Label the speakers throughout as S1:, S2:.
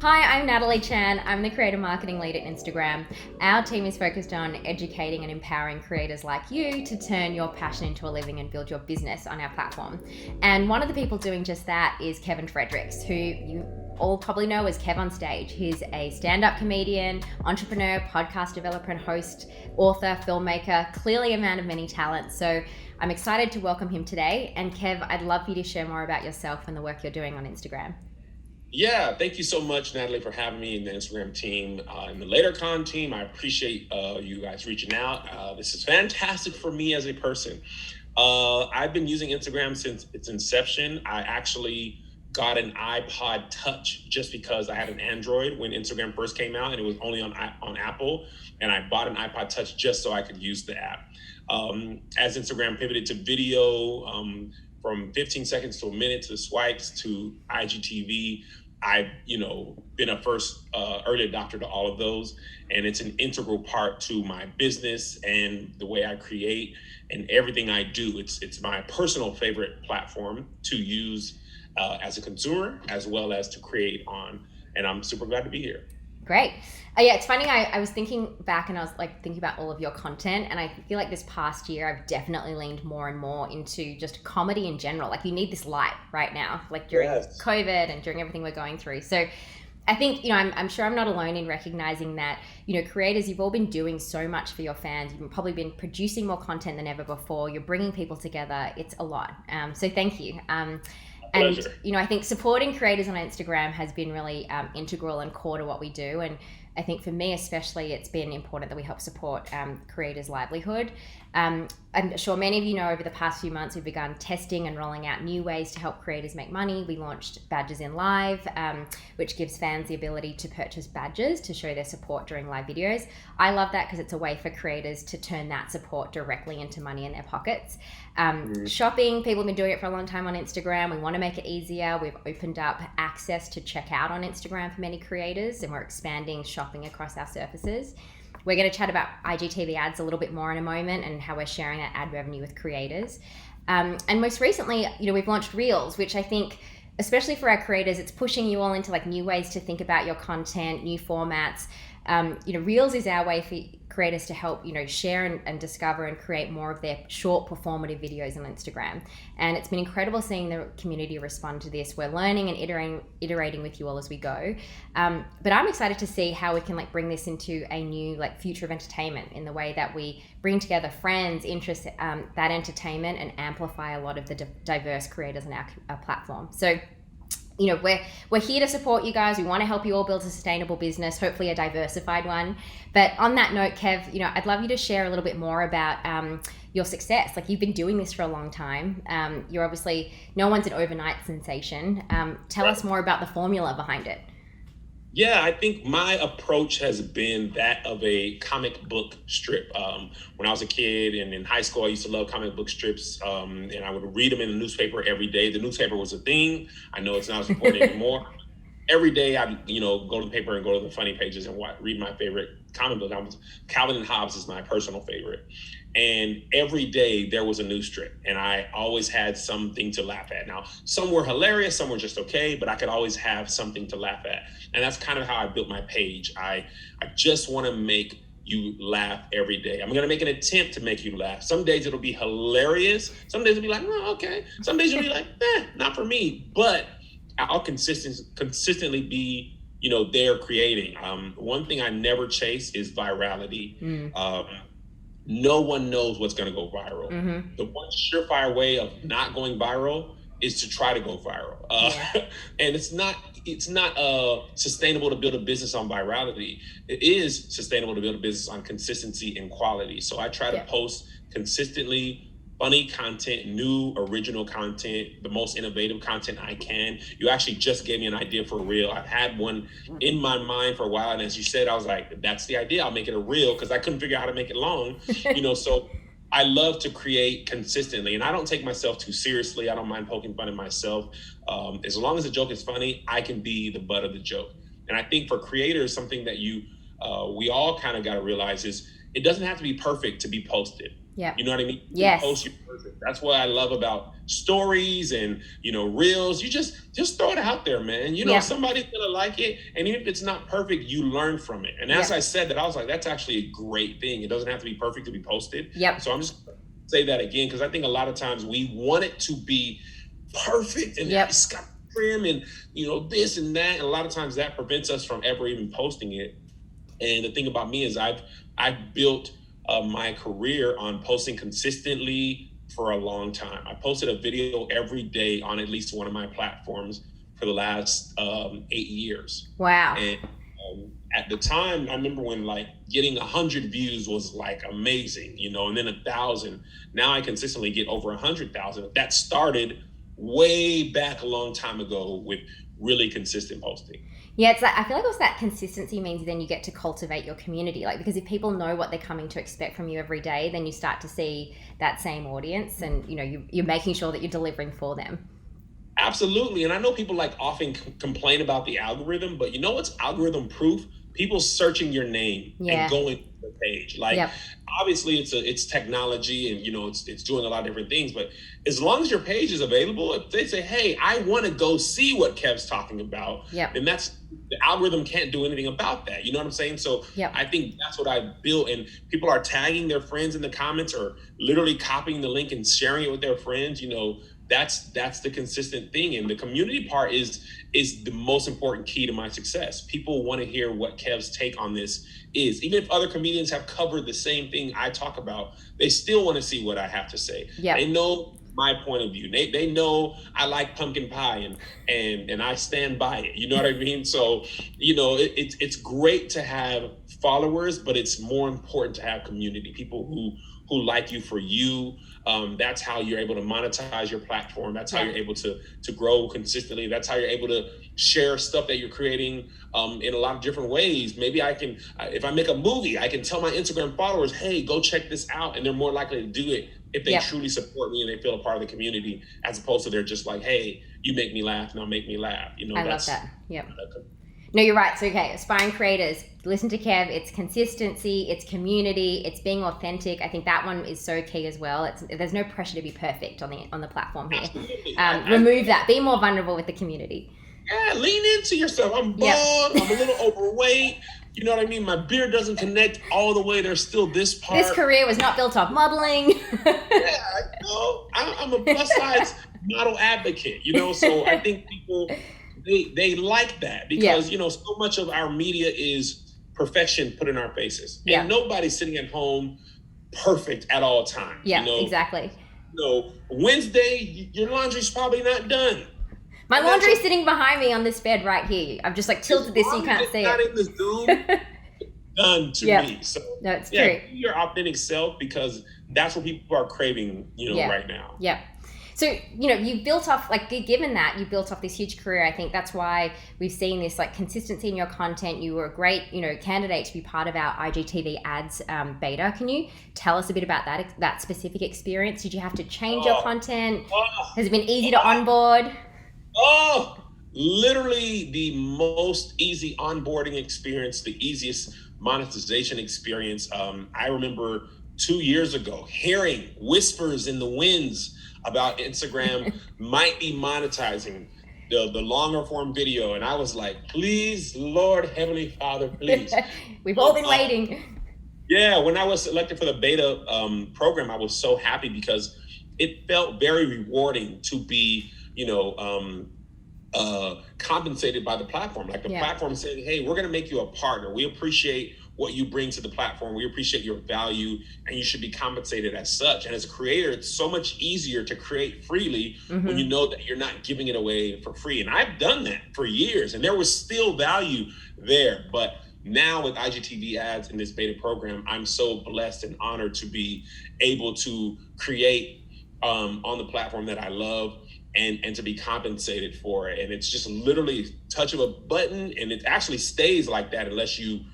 S1: Hi, I'm Natalie Chan. I'm the creator marketing lead at Instagram. Our team is focused on educating and empowering creators like you to turn your passion into a living and build your business on our platform. And one of the people doing just that is Kevin Fredericks, who you all probably know as Kev on Stage. He's a stand-up comedian, entrepreneur, podcast developer and host, author, filmmaker, clearly a man of many talents. So I'm excited to welcome him today. And Kev, I'd love for you to share more about yourself and the work you're doing on Instagram.
S2: Yeah, thank you so much, Natalie, for having me in the Instagram team and the LaterCon team. I appreciate you guys reaching out. This is fantastic for me as a person. I've been using Instagram since its inception. I actually got an iPod Touch just because I had an Android when Instagram first came out, and it was only on Apple. And I bought an iPod Touch just so I could use the app. As Instagram pivoted to video, from 15 seconds to a minute to swipes to IGTV, I've, been a first early adopter to all of those, and it's an integral part to my business and the way I create and everything I do. It's my personal favorite platform to use as a consumer as well as to create on, and I'm super glad to be here.
S1: Great. Yeah, it's funny. I was thinking back and I was thinking about all of your content, and I feel like this past year I've definitely leaned more and more into just comedy in general. Like, you need this light right now, like during COVID and during everything we're going through. So I think, I'm sure I'm not alone in recognizing that, creators, you've all been doing so much for your fans. You've probably been producing more content than ever before. You're bringing people together. It's a lot. So thank you. And, I think supporting creators on Instagram has been really integral and core to what we do. And I think for me especially, it's been important that we help support creators' livelihood. I'm sure many of you know, over the past few months, we've begun testing and rolling out new ways to help creators make money. We launched Badges in Live, which gives fans the ability to purchase badges to show their support during live videos. I love that because it's a way for creators to turn that support directly into money in their pockets. Shopping, people have been doing it for a long time on Instagram. We want to make it easier. We've opened up access to check out on Instagram for many creators, and we're expanding shopping across our surfaces. We're going to chat about IGTV ads a little bit more in a moment and how we're sharing that ad revenue with creators. And most recently, we've launched Reels, which I think, especially for our creators, it's pushing you all into new ways to think about your content, new formats. Reels is our way for creators to help, share and discover and create more of their short performative videos on Instagram. And it's been incredible seeing the community respond to this. We're learning and iterating with you all as we go. But I'm excited to see how we can bring this into a new future of entertainment in the way that we bring together friends, interests, that entertainment, and amplify a lot of the diverse creators on our platform. So we're here to support you guys. We want to help you all build a sustainable business, hopefully a diversified one. But on that note, Kev, I'd love you to share a little bit more about your success. You've been doing this for a long time. You're obviously, no one's an overnight sensation. Tell us more about the formula behind it.
S2: Yeah, I think my approach has been that of a comic book strip. When I was a kid and in high school, I used to love comic book strips, and I would read them in the newspaper every day. The newspaper was a thing. I know it's not as important anymore. Every day I'd, go to the paper and go to the funny pages and read my favorite comic book. Calvin and Hobbes is my personal favorite. And every day there was a new strip, and I always had something to laugh at. Now, some were hilarious, some were just okay, but I could always have something to laugh at. And that's kind of how I built my page. I just want to make you laugh every day. I'm going to make an attempt to make you laugh. Some days it'll be hilarious. Some days it'll be like, oh, okay. Some days you'll be like, not for me. But I'll consistently be, there creating. One thing I never chase is virality. No one knows what's going to go viral. The one surefire way of not going viral is to try to go viral. And it's not sustainable to build a business on virality. It is sustainable to build a business on consistency and quality. So I try to post consistently funny content, new original content, the most innovative content I can. You actually just gave me an idea for a reel. I've had one in my mind for a while, and as you said, I was like, that's the idea. I'll make it a reel, because I couldn't figure out how to make it long. So I love to create consistently, and I don't take myself too seriously. I don't mind poking fun at myself. As long as the joke is funny, I can be the butt of the joke. And I think for creators, something that we all kind of got to realize is it doesn't have to be perfect to be posted.
S1: Yeah.
S2: You know what I mean? You can
S1: Yes.
S2: post your perfect. That's what I love about stories and, reels. You just throw it out there, man. Somebody's gonna like it. And even if it's not perfect, you learn from it. And as I said that, I was like, that's actually a great thing. It doesn't have to be perfect to be posted.
S1: Yep.
S2: So I'm just gonna say that again, because I think a lot of times we want it to be perfect and it's got trim and this and that. And a lot of times that prevents us from ever even posting it. And the thing about me is I've built my career on posting consistently for a long time. I posted a video every day on at least one of my platforms for the last 8 years.
S1: Wow.
S2: And at the time, I remember when getting 100 views was amazing, and then 1,000. Now I consistently get over 100,000. That started way back a long time ago with really consistent posting.
S1: Yeah, it's I feel like also that consistency means then you get to cultivate your community. Because if people know what they're coming to expect from you every day, then you start to see that same audience, and you're making sure that you're delivering for them.
S2: Absolutely. And I know people often complain about the algorithm, but what's algorithm proof? People searching your name and going to the page. Obviously it's technology and it's doing a lot of different things, but as long as your page is available, if they say, hey, I want to go see what Kev's talking about, then the algorithm can't do anything about that. You know what I'm saying? So I think that's what I built, and people are tagging their friends in the comments or literally copying the link and sharing it with their friends. That's the consistent thing. And the community part is the most important key to my success. People want to hear what Kev's take on this is. Even if other comedians have covered the same thing I talk about, they still want to see what I have to say. They know my point of view. They know I like pumpkin pie and I stand by it. You know what I mean? So, it's great to have followers, but it's more important to have community, people who like you for you. That's how you're able to monetize your platform. That's how you're able to grow consistently. That's how you're able to share stuff that you're creating in a lot of different ways. Maybe I can, if I make a movie, I can tell my Instagram followers, hey, go check this out. And they're more likely to do it if they truly support me and they feel a part of the community, as opposed to they're just like, hey, you make me laugh, now make me laugh.
S1: I love that. Yep. No, you're right. So, okay, aspiring creators, listen to Kev. It's consistency, it's community, it's being authentic. I think that one is so key as well. There's no pressure to be perfect on the platform here. Remove that. Be more vulnerable with the community.
S2: Yeah, lean into yourself. I'm bald. I'm a little overweight. You know what I mean? My beard doesn't connect all the way. There's still this part.
S1: This career was not built off modeling.
S2: I'm a plus size model advocate. So I think people they like that because so much of our media is perfection put in our faces, and nobody's sitting at home perfect at all times.
S1: Exactly.
S2: Wednesday your laundry's probably not done.
S1: My laundry's sitting behind me on this bed right here. I've just tilted this so you can't see it.
S2: Not in the Zoom. Done to me. So
S1: no, it's true.
S2: Be your authentic self, because that's what people are craving, right now.
S1: Yeah. So, you built off, given that you built off this huge career, I think that's why we've seen this consistency in your content. You were a great, candidate to be part of our IGTV ads beta. Can you tell us a bit about that specific experience? Did you have to change your content? Has it been easy to onboard?
S2: Literally the most easy onboarding experience, the easiest monetization experience. I remember 2 years ago hearing whispers in the winds about Instagram might be monetizing the longer form video. And I was like, please, Lord, Heavenly Father, please.
S1: We've all been waiting.
S2: Yeah, when I was selected for the beta program, I was so happy because it felt very rewarding to be, compensated by the platform. The platform saying, hey, we're going to make you a partner. We appreciate what you bring to the platform. We appreciate your value, and you should be compensated as such. And as a creator, it's so much easier to create freely when you know that you're not giving it away for free. And I've done that for years, and there was still value there. But now with IGTV ads in this beta program, I'm so blessed and honored to be able to create on the platform that I love, and to be compensated for it. And it's just literally touch of a button, and it actually stays like that unless you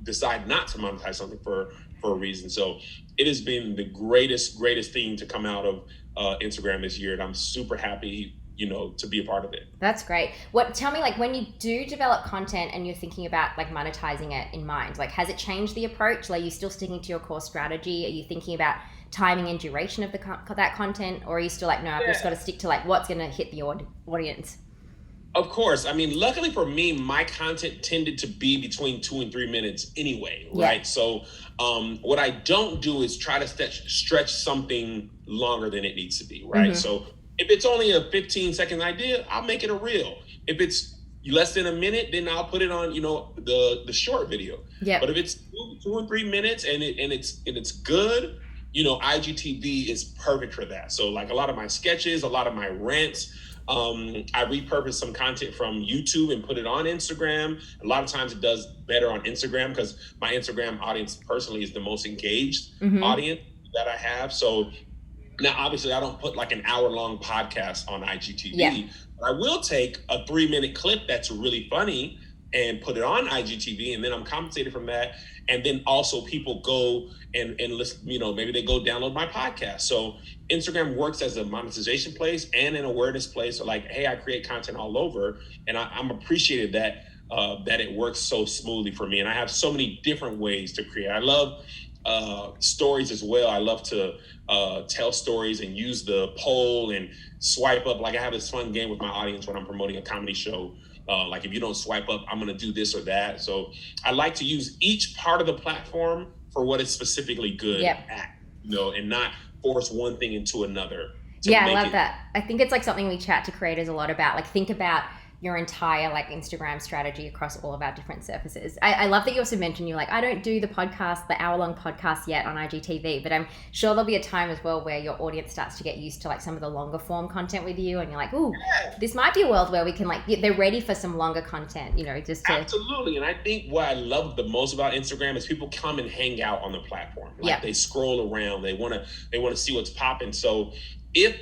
S2: decide not to monetize something for a reason. So it has been the greatest thing to come out of Instagram this year, and I'm super happy to be a part of it.
S1: That's great. Tell me, when you do develop content and you're thinking about monetizing it in mind, has it changed the approach? Are you still sticking to your core strategy? Are you thinking about timing and duration of that content, or are you still like, no, I've just got to stick to like what's going to hit the audience?
S2: Of course. I mean, luckily for me, my content tended to be between 2 and 3 minutes anyway, right? Yeah. So what I don't do is try to stretch something longer than it needs to be, right? Mm-hmm. So if it's only a 15-second idea, I'll make it a reel. If it's less than a minute, then I'll put it on, the short video. Yeah. But if it's 2 or 3 minutes and it's good, IGTV is perfect for that. So like a lot of my sketches, a lot of my rants, I repurpose some content from YouTube and put it on Instagram. A lot of times it does better on Instagram because my Instagram audience personally is the most engaged audience that I have. So now, obviously, I don't put like an hour-long podcast on IGTV. Yeah. But I will take a 3-minute clip that's really funny and put it on IGTV, and then I'm compensated from that. And then also people go and listen, maybe they go download my podcast. So Instagram works as a monetization place and an awareness place. So like, hey, I create content all over, and I'm appreciated that it works so smoothly for me. And I have so many different ways to create. I love stories as well. I love to tell stories and use the poll and swipe up. Like I have this fun game with my audience when I'm promoting a comedy show. Like if you don't swipe up, I'm going to do this or that. So I like to use each part of the platform for what it's specifically good at, and not force one thing into another.
S1: Yeah, I love that. I think it's like something we chat to creators a lot about. Like think about your entire like Instagram strategy across all of our different surfaces. I love that you also mentioned you're like, I don't do the hour-long podcast yet on IGTV, but I'm sure there'll be a time as well where your audience starts to get used to like some of the longer form content with you, and you're like, ooh, this might be a world where we can like, they're ready for some longer content, just to...
S2: Absolutely. And I think what I love the most about Instagram is people come and hang out on the platform. Like they scroll around, they want to see what's popping. So if,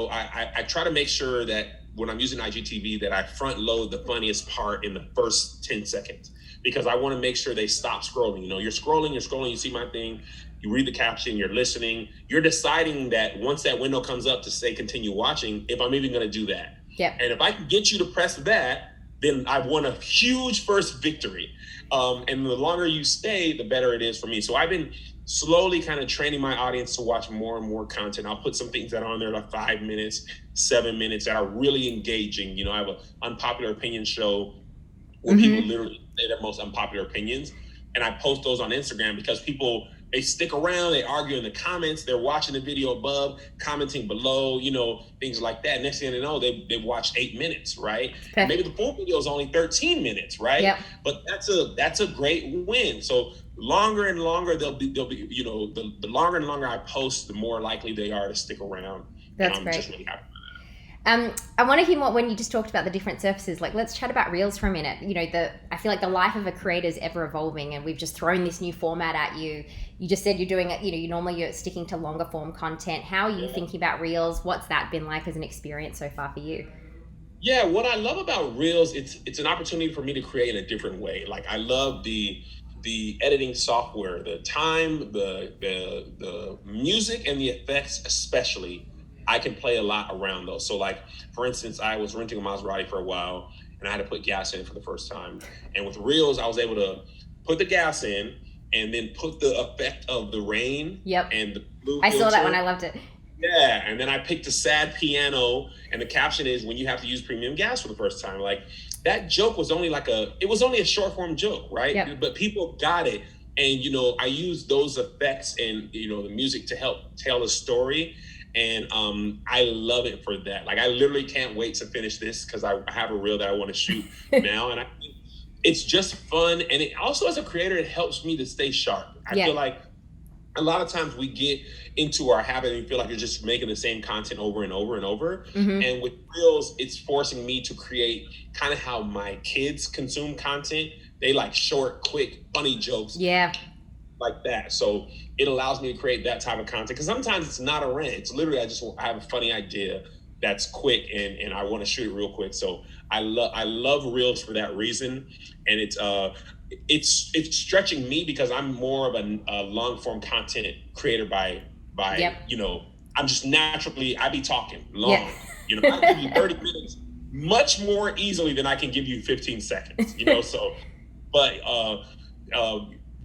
S2: I try to make sure that when I'm using IGTV that I front load the funniest part in the first 10 seconds, because I want to make sure they stop scrolling. You're scrolling, you see my thing, you read the caption, you're listening, you're deciding that once that window comes up to say continue watching, if I'm even going to do that. Yeah. And if I can get you to press that, then I've won a huge first victory. And the longer you stay, the better it is for me. So I've been slowly kind of training my audience to watch more and more content. I'll put some things that are on there like 5 minutes, 7 minutes that are really engaging. I have an unpopular opinion show where people literally say their most unpopular opinions. And I post those on Instagram because people, they stick around, they argue in the comments, they're watching the video above, commenting below, things like that. Next thing they know, they've watched 8 minutes, right? Okay. Maybe the full video is only 13 minutes, right? Yep. But that's a great win. So longer and longer they'll be the longer and longer I post, the more likely they are to stick around.
S1: That's great. Just really happy. I want to hear more when you just talked about the different surfaces. Like, let's chat about Reels for a minute. I feel like the life of a creator is ever evolving, and we've just thrown this new format at you. You just said you're doing it, you're sticking to longer form content. How are you thinking about Reels? What's that been like as an experience so far for you?
S2: Yeah, what I love about Reels, it's an opportunity for me to create in a different way. Like I love the editing software, the time, the music and the effects especially. I can play a lot around those. So like, for instance, I was renting a Maserati for a while and I had to put gas in for the first time. And with Reels, I was able to put the gas in and then put the effect of the rain and the blue
S1: filter. I saw that one. I loved it.
S2: Yeah. And then I picked a sad piano, and the caption is when you have to use premium gas for the first time. Like that joke was only a short form joke, right? Yep. But people got it. And, I used those effects and, the music to help tell a story. And I love it for that. Like I literally can't wait to finish this because I have a reel that I want to shoot now. And I think it's just fun. And it also, as a creator, it helps me to stay sharp. I feel like a lot of times we get into our habit and we feel like you're just making the same content over and over and over. Mm-hmm. And with Reels, it's forcing me to create kind of how my kids consume content. They like short, quick, funny jokes. Yeah. Like that. So it allows me to create that type of content because sometimes it's not a rant. It's literally I have a funny idea that's quick and I want to shoot it real quick. So I love Reels for that reason. And it's stretching me because I'm more of a long form content creator by I'm just naturally, I be talking long. I can give you 30 minutes much more easily than I can give you 15 seconds, so but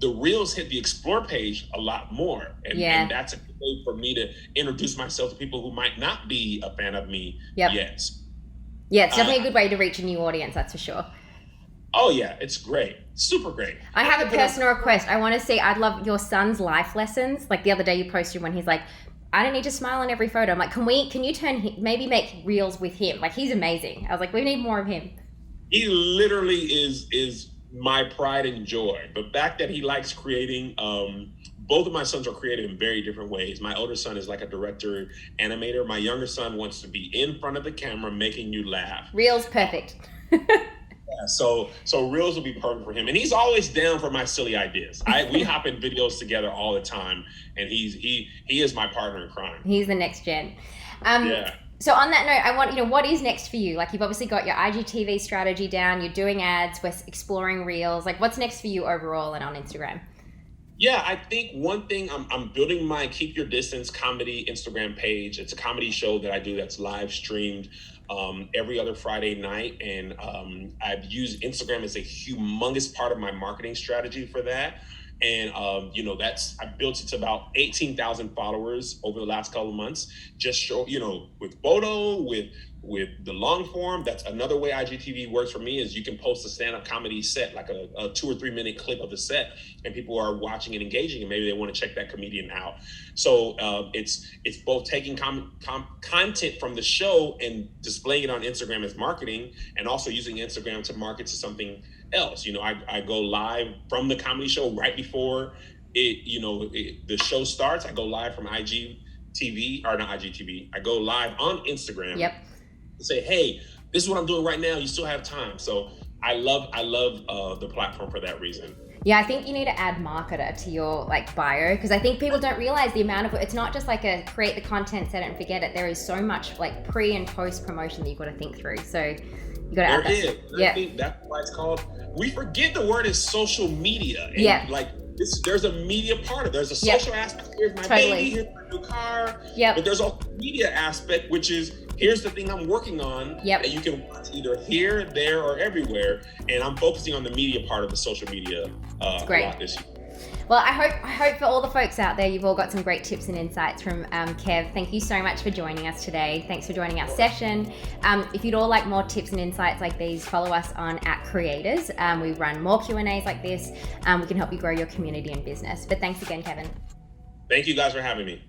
S2: the reels hit the explore page a lot more. And that's a good way for me to introduce myself to people who might not be a fan of me yet.
S1: Yeah, it's definitely a good way to reach a new audience, that's for sure.
S2: Oh yeah, it's great. Super great.
S1: I have a personal request. I want to see, I'd love your son's life lessons. Like the other day you posted when he's like, I don't need to smile in every photo. I'm like, can you maybe make reels with him? Like, he's amazing. I was like, we need more of him.
S2: He literally is my pride and joy. The fact that he likes creating, both of my sons are creative in very different ways. My older son is like a director, animator. My younger son wants to be in front of the camera, making you laugh.
S1: Reels, perfect.
S2: So reels will be perfect for him, and he's always down for my silly ideas. We hop in videos together all the time, and he is my partner in crime.
S1: He's the next gen. So on that note, I want, what is next for you? Like, you've obviously got your IGTV strategy down, you're doing ads, we're exploring reels. Like, what's next for you overall and on Instagram?
S2: Yeah, I think one thing, I'm building my Keep Your Distance comedy Instagram page. It's a comedy show that I do that's live streamed every other Friday night. And I've used Instagram as a humongous part of my marketing strategy for that. And, I built it to about 18,000 followers over the last couple of months. Just show, with photo, with the long form. That's another way IGTV works for me, is you can post a stand-up comedy set, like a 2 or 3 minute clip of the set, and people are watching and engaging, and maybe they want to check that comedian out. So it's both taking content from the show and displaying it on Instagram as marketing, and also using Instagram to market to something else. I go live from the comedy show right before the show starts. I go live from IGTV, or not IGTV. I go live on Instagram.
S1: Yep.
S2: Say, hey, this is what I'm doing right now. You still have time. So I love the platform for that reason.
S1: Yeah, I think you need to add marketer to your bio, because I think people don't realize the amount of, it's not just like a create the content, set it and forget it. There is so much like pre and post promotion that you've got to think through. So you got to add that.
S2: Yeah. I think that's why it's called, we forget the word is social media. And there's a media part of it. There's a social aspect. Here's my baby, here's my new car. But there's also a media aspect, which is, here's the thing I'm working on that you can watch either here, there, or everywhere. And I'm focusing on the media part of the social media a lot this year.
S1: Well, I hope for all the folks out there, you've all got some great tips and insights from Kev. Thank you so much for joining us today. Thanks for joining our session. If you'd all like more tips and insights like these, follow us on @Creators. We run more Q&As like this. We can help you grow your community and business. But thanks again, Kevin.
S2: Thank you guys for having me.